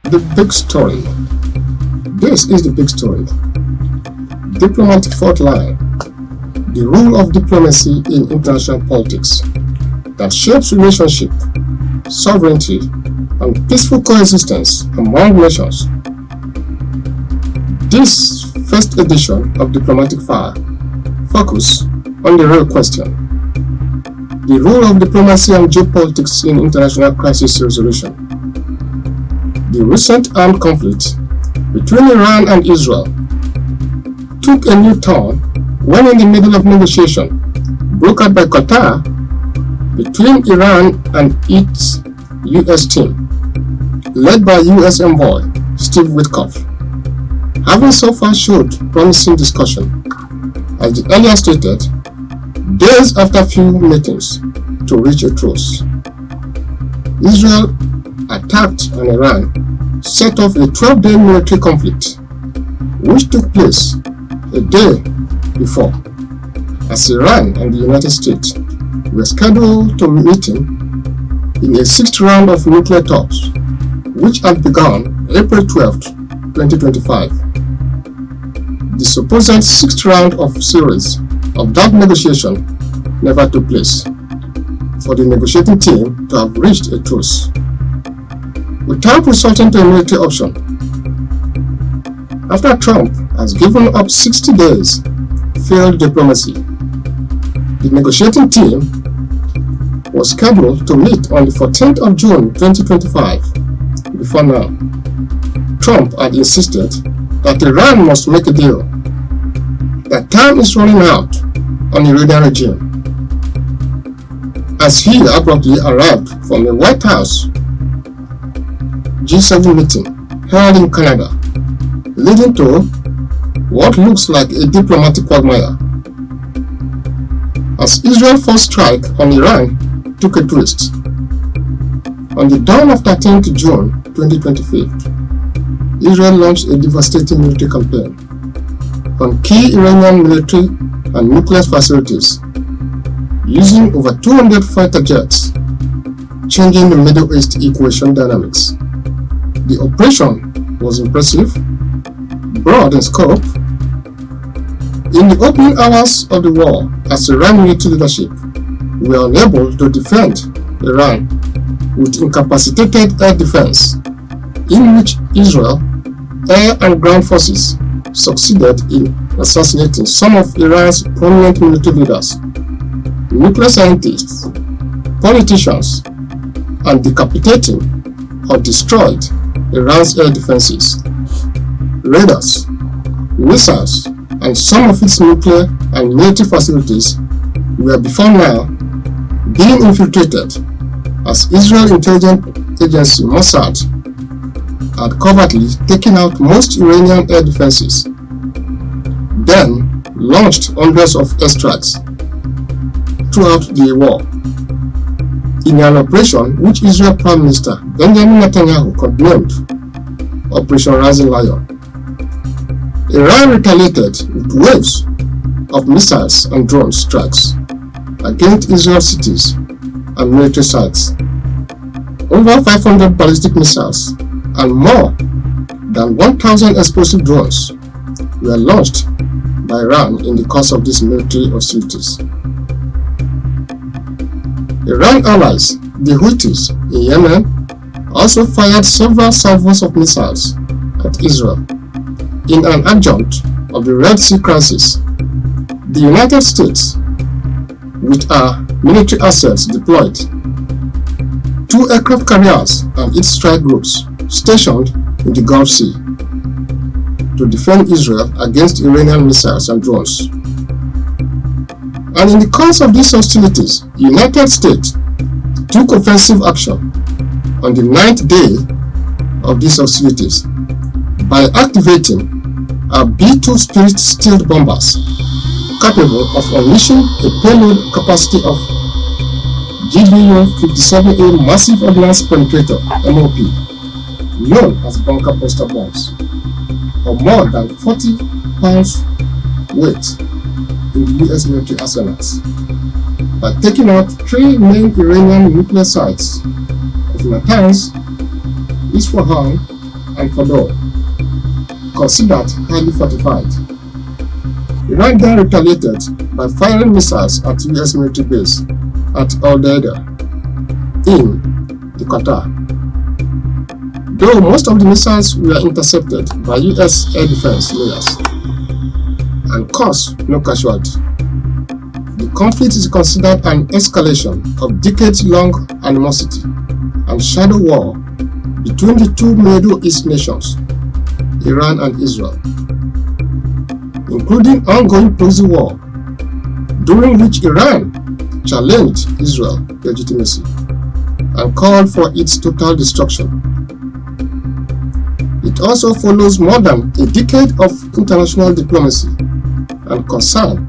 The big story. This is the big story. Diplomatic fault line. The role of diplomacy in international politics that shapes relationship, sovereignty, and peaceful coexistence among nations. This first edition of Diplomatic Fire focuses on the real question: the role of diplomacy and geopolitics in international crisis resolution. The recent armed conflict between Iran and Israel took a new turn when, in the middle of negotiation brokered by Qatar between Iran and its U.S. team, led by U.S. envoy Steve Witkoff, having so far showed promising discussion, as the earlier stated, days after few meetings to reach a truce. Israel attacked on Iran set off a 12-day military conflict, which took place a day before, as Iran and the United States were scheduled to meeting in a sixth round of nuclear talks, which had begun April 12, 2025. The supposed sixth round of series of that negotiation never took place, for the negotiating team to have reached a truce, without resorting to a military option. After Trump has given up 60 days failed diplomacy, the negotiating team was scheduled to meet on the 14th of June 2025. Before now, Trump had insisted that Iran must make a deal, that time is running out on the Iranian regime, as he abruptly arrived from the White House G7 meeting held in Canada, leading to what looks like a diplomatic quagmire, as Israel's first strike on Iran took a twist. On the dawn of 13th June 2025, Israel launched a devastating military campaign on key Iranian military and nuclear facilities, using over 200 fighter jets, changing the Middle East equation dynamics. The operation was impressive, broad in scope. In the opening hours of the war, as Iran military leadership were unable to defend Iran with incapacitated air defense, in which Israel air and ground forces succeeded in assassinating some of Iran's prominent military leaders, nuclear scientists, politicians, and decapitating or destroyed Iran's air defenses, radars, missiles, and some of its nuclear and military facilities were before now being infiltrated, as Israel intelligence agency Mossad had covertly taken out most Iranian air defenses, then launched hundreds of airstrikes throughout the war, in an operation which Israel Prime Minister Benjamin Netanyahu codenamed Operation Rising Lion. Iran retaliated with waves of missiles and drone strikes against Israel cities and military sites. Over 500 ballistic missiles and more than 1,000 explosive drones were launched by Iran in the course of these military hostilities. Iran allies, the Houthis in Yemen, also fired several salvos of missiles at Israel in an adjunct of the Red Sea crisis. The United States, with our military assets deployed, 2 aircraft carriers and its strike groups stationed in the Gulf Sea to defend Israel against Iranian missiles and drones. And in the course of these hostilities, the United States took offensive action on the 9th day of these hostilities by activating our B-2 Spirit stealth bombers, capable of unleashing a payload capacity of GBU-57A Massive Ordnance Penetrator (MOP), known as bunker buster bombs, or more than 40 pounds weight in the US military arsenals, by taking out 3 main Iranian nuclear sites of Natanz, Isfahan, and Fordow, considered highly fortified. Iran then retaliated by firing missiles at US military base at Al-Daida in the Qatar. Though most of the missiles were intercepted by US air defense layers and caused no casualty, the conflict is considered an escalation of decades-long animosity and shadow war between the two Middle East nations, Iran and Israel, including ongoing proxy war, during which Iran challenged Israel's legitimacy and called for its total destruction. It also follows more than a decade of international diplomacy and concern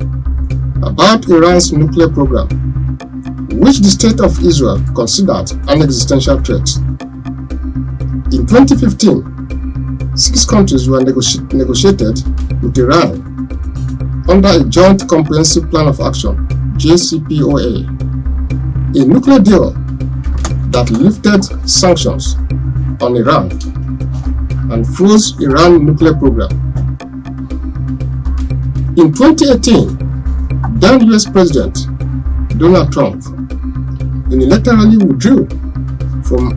about Iran's nuclear program, which the State of Israel considered an existential threat. In 2015, 6 countries were negotiated with Iran under a Joint Comprehensive Plan of Action (JCPOA), a nuclear deal that lifted sanctions on Iran and froze Iran's nuclear program. In 2018, then US President Donald Trump unilaterally withdrew from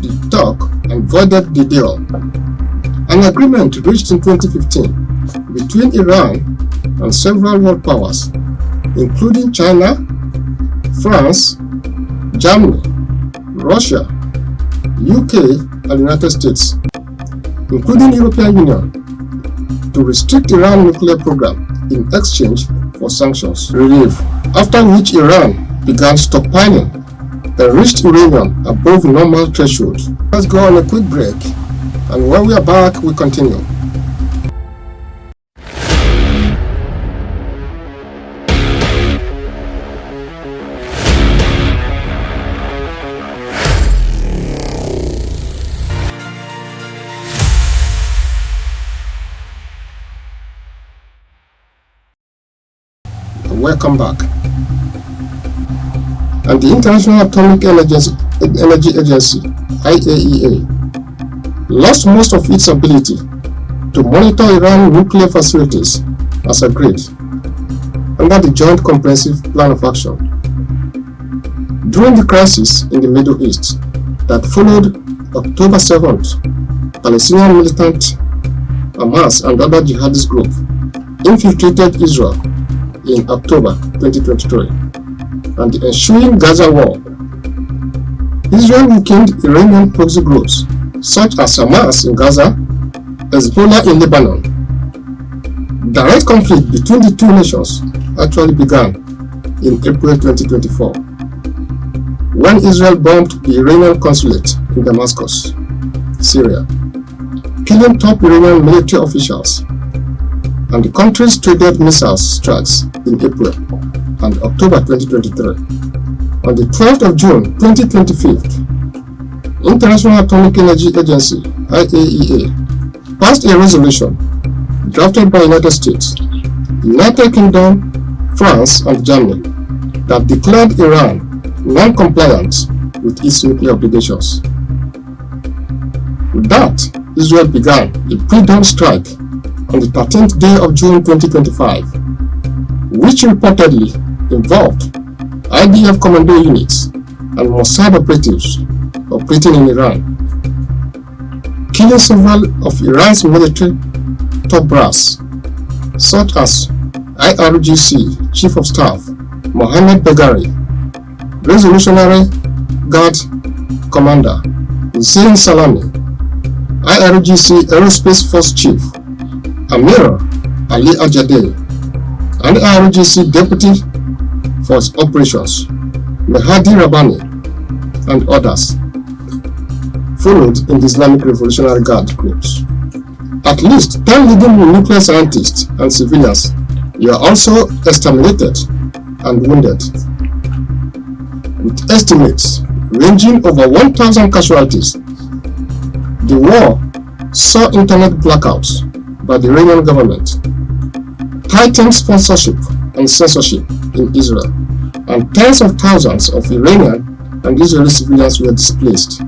the talk and voided the deal. An agreement reached in 2015 between Iran and several world powers, including China, France, Germany, Russia, UK, and United States, including European Union, to restrict Iran's nuclear program in exchange for sanctions relief, after which Iran began stockpiling enriched uranium above normal threshold. Let's go on a quick break, and when we are back, we continue. Welcome back. And the International Atomic Energy Agency, IAEA, lost most of its ability to monitor Iran nuclear facilities as agreed under the Joint Comprehensive Plan of Action. During the crisis in the Middle East that followed October 7th, Palestinian militant Hamas and other jihadist groups infiltrated Israel in October 2023, and the ensuing Gaza war. Israel weakened Iranian proxy groups such as Hamas in Gaza, Hezbollah in Lebanon. Direct conflict between the two nations actually began in April 2024, when Israel bombed the Iranian consulate in Damascus, Syria, killing top Iranian military officials, and the countries traded missile strikes in April and October 2023. On the 12th of June 2025, International Atomic Energy Agency (IAEA) passed a resolution drafted by United States, United Kingdom, France, and Germany that declared Iran non-compliant with its nuclear obligations. With that, Israel began a pre-dawn strike on the 13th day of June 2025, which reportedly involved IDF commando units and Mossad operatives operating in Iran, killing several of Iran's military top brass, such as IRGC Chief of Staff Mohammad Bagheri, Revolutionary Guard Commander Hussein Salami, IRGC Aerospace Force Chief Amir Ali Ajadeh, and IRGC Deputy Force Operations Mehdi Rabbani, and others, followed in the Islamic Revolutionary Guard groups. At least 10 leading nuclear scientists and civilians were also exterminated and wounded, with estimates ranging over 1,000 casualties. The war saw internet blackouts by the Iranian government, tightened sponsorship and censorship in Israel, and tens of thousands of Iranian and Israeli civilians were displaced.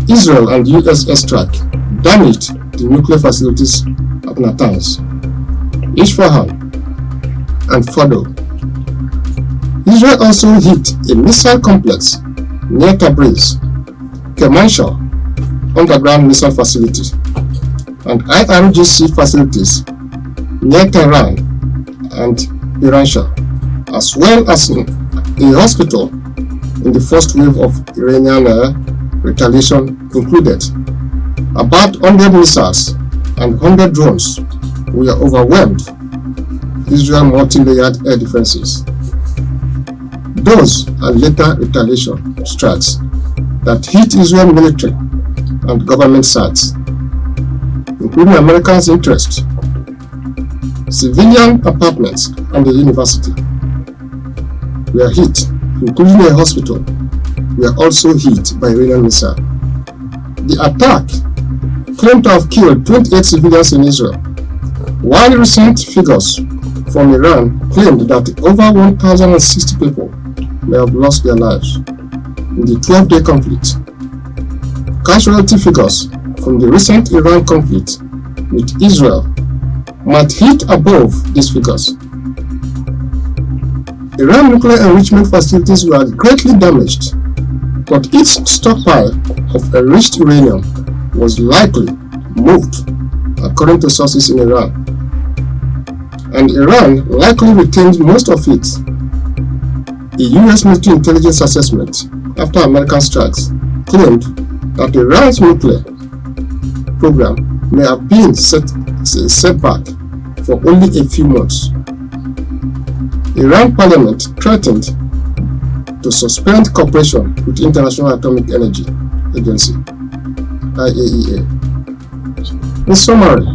Israel and US airstrike damaged the nuclear facilities at Natanz, Isfahan, and Fordo. Israel also hit a missile complex near Tabriz, Kermanshah underground missile facility, and IRGC facilities near Tehran and Iranshah, as well as a hospital in the first wave of Iranian retaliation included. About 100 missiles and 100 drones were overwhelmed Israel's multi-layered air defenses. Those and later retaliation strikes that hit Israel military and government sites, including America's interests, civilian apartments, and the university, were hit, including a hospital, were also hit by Iranian missile. The attack claimed to have killed 28 civilians in Israel, while recent figures from Iran claimed that over 1,060 people may have lost their lives in the 12-day conflict. Casualty figures from the recent Iran conflict with Israel might hit above these figures. Iran nuclear enrichment facilities were greatly damaged, but its stockpile of enriched uranium was likely moved, according to sources in Iran, and Iran likely retained most of it. A U.S. military intelligence assessment after American strikes claimed that Iran's nuclear program may have been set back for only a few months. Iran parliament threatened to suspend cooperation with International Atomic Energy Agency, IAEA. In summary,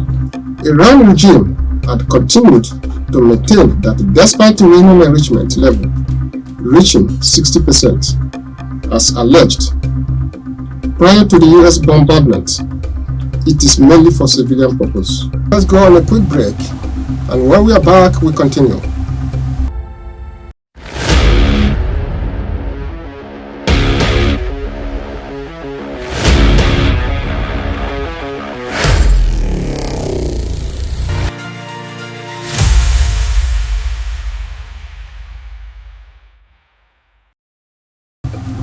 Iran regime had continued to maintain that despite uranium enrichment level reaching 60% as alleged prior to the US bombardment, it is mainly for civilian purpose. Let's go on a quick break, and when we are back, we continue.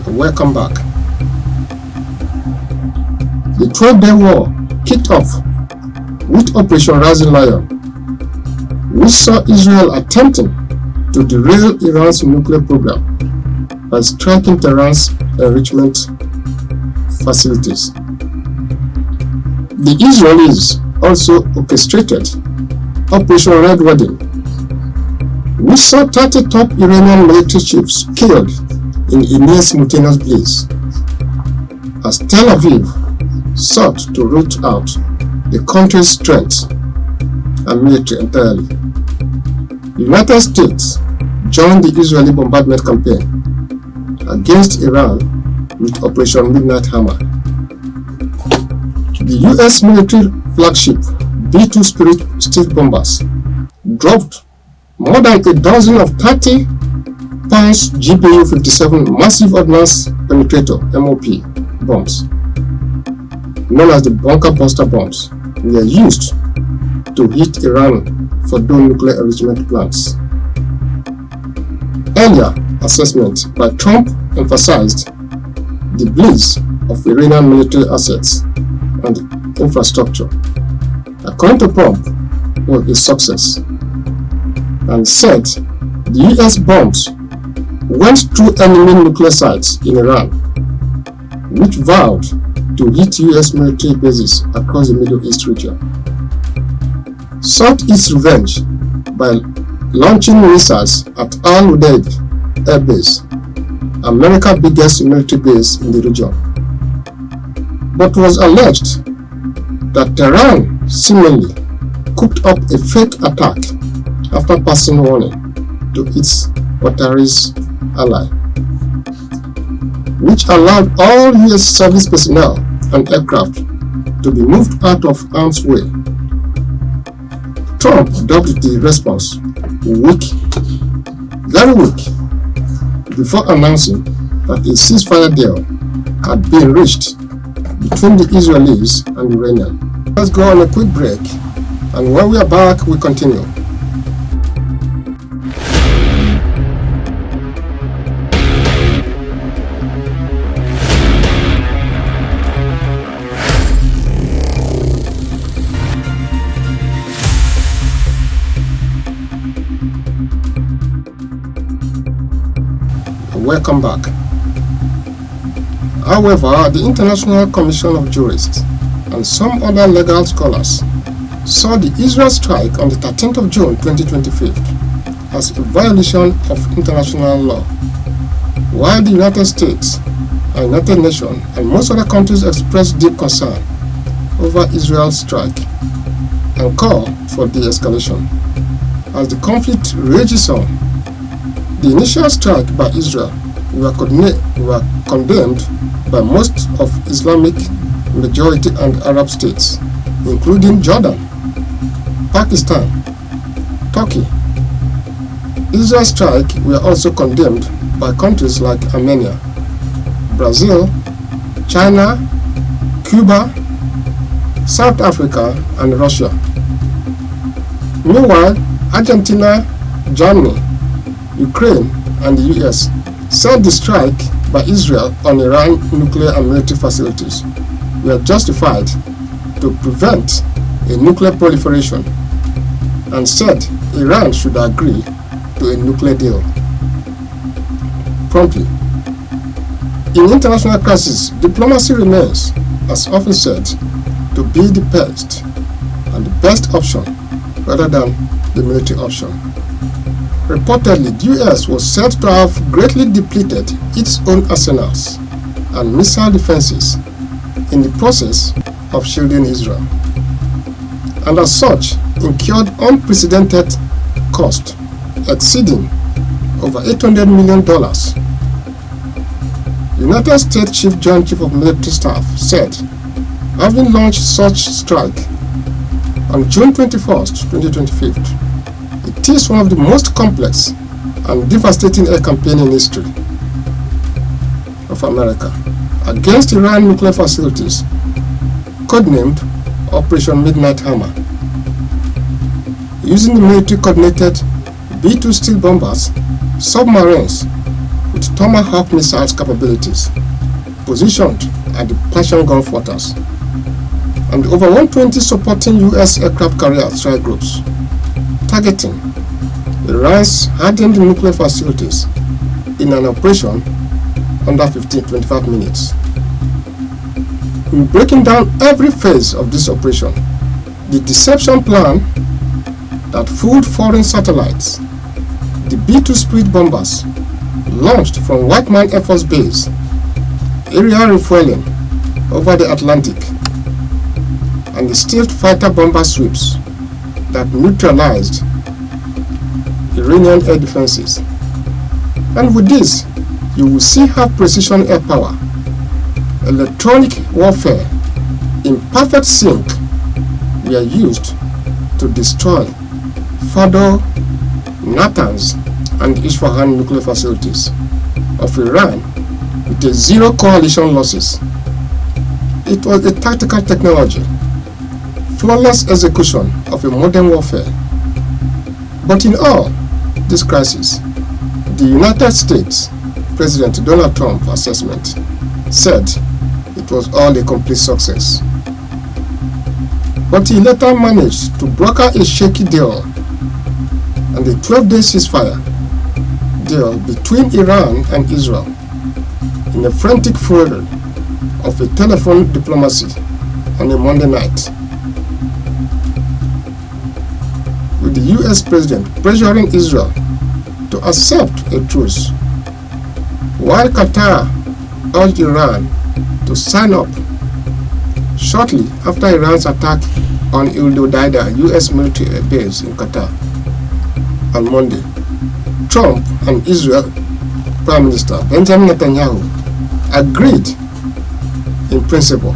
Welcome back. The 12-day war kicked off with Operation Rising Lion, which saw Israel attempting to derail Iran's nuclear program by striking Tehran's enrichment facilities. The Israelis also orchestrated Operation Red Wedding, which saw 30 top Iranian military chiefs killed in a near simultaneous blaze, as Tel Aviv sought to root out the country's strength and military entirely. The United States joined the Israeli bombardment campaign against Iran with Operation Midnight Hammer. The US military flagship B-2 Spirit stealth bombers dropped more than a dozen of 30 pounds GBU-57 massive ordnance penetrator MOP bombs, known as the bunker buster bombs, were used to hit Iran for dome nuclear enrichment plants. Earlier assessment by Trump emphasized the blaze of Iranian military assets and infrastructure, according to Trump, was a success, and said the US bombs went through enemy nuclear sites in Iran, which vowed to hit US military bases across the Middle East region. Sought its revenge by launching missiles at Al Udeid Air Base, America's biggest military base in the region, but was alleged that Tehran seemingly cooked up a fake attack after passing warning to its Qataris ally, which allowed all US service personnel and aircraft to be moved out of harm's way. Trump dubbed the response weak, very weak, before announcing that a ceasefire deal had been reached between the Israelis and the Iranians. Let's go on a quick break, and when we are back, we continue. Welcome back. However, the International Commission of Jurists and some other legal scholars saw the Israel strike on the 13th of June 2025 as a violation of international law, while the United States and United Nations and most other countries expressed deep concern over Israel's strike and call for de-escalation. As the conflict rages on, the initial strike by Israel were condemned by most of Islamic majority and Arab states, including Jordan, Pakistan, Turkey. Israel's strike were also condemned by countries like Armenia, Brazil, China, Cuba, South Africa, and Russia. Meanwhile, Argentina, Germany, Ukraine, and the US said the strike by Israel on Iran nuclear and military facilities were justified to prevent a nuclear proliferation and said Iran should agree to a nuclear deal promptly. In international crises, diplomacy remains, as often said, to be the best and the best option rather than the military option. Reportedly, the US was said to have greatly depleted its own arsenals and missile defenses in the process of shielding Israel, and as such incurred unprecedented cost exceeding over $800 million. United States Joint Chief of Military Staff said, having launched such strike on June 21st, 2025, it is one of the most complex and devastating air campaign in history of America against Iran nuclear facilities, codenamed Operation Midnight Hammer. Using the military-coordinated B-2 steel bombers, submarines with Tomahawk missiles capabilities, positioned at the Persian Gulf waters, and over 120 supporting U.S. aircraft carrier strike groups, targeting Iran's hardened nuclear facilities in an operation under 15-25 minutes. In breaking down every phase of this operation, the deception plan that fooled foreign satellites, the B-2 Spirit bombers launched from White Man Air Force Base, area refueling over the Atlantic, and the stealth fighter bomber sweeps that neutralized Iranian air defenses. And with this, you will see how precision air power, electronic warfare in perfect sync were used to destroy Fordo, Natanz, and Isfahan nuclear facilities of Iran with a zero coalition losses. It was a tactical technology, flawless execution of a modern warfare. But in all this crisis, the United States President Donald Trump assessment said it was all a complete success. But he later managed to broker a shaky deal and a 12-day ceasefire deal between Iran and Israel in a frantic furor of a telephone diplomacy on a Monday night, with the US President pressuring Israel to accept a truce, while Qatar urged Iran to sign up. Shortly after Iran's attack on El Udeida US military base in Qatar on Monday, Trump and Israel Prime Minister Benjamin Netanyahu agreed in principle,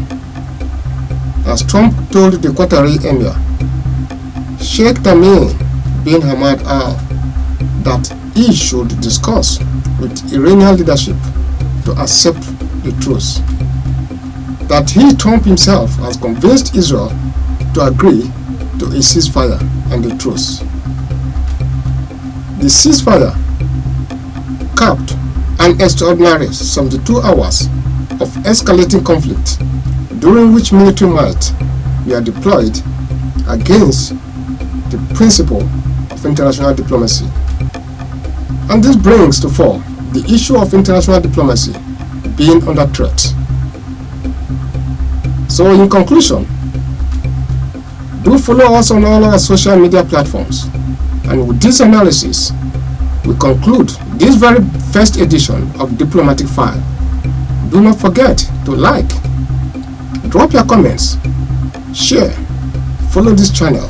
as Trump told the Qatari Emir Sheikh Tamim bin Hamad Al that he should discuss with Iranian leadership to accept the truce. that he, Trump himself, has convinced Israel to agree to a ceasefire and a truce. The ceasefire capped an extraordinary 72 hours of escalating conflict, during which military might were deployed against the principle of international diplomacy. And this brings to fore the issue of international diplomacy being under threat. So in conclusion, do follow us on all our social media platforms, and with this analysis we conclude this very first edition of Diplomatic File. Do not forget to like, drop your comments, share, follow this channel,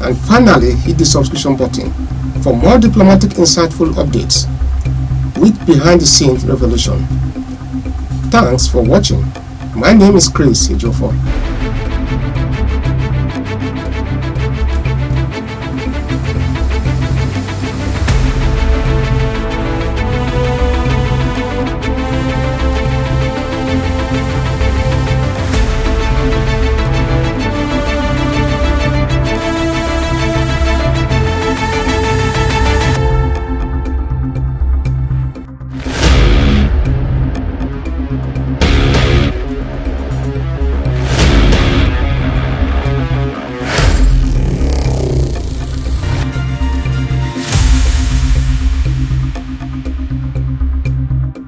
and finally hit the subscription button for more diplomatic insightful updates with behind-the-scenes revelation. Thanks for watching. My name is Chris Ejiofor.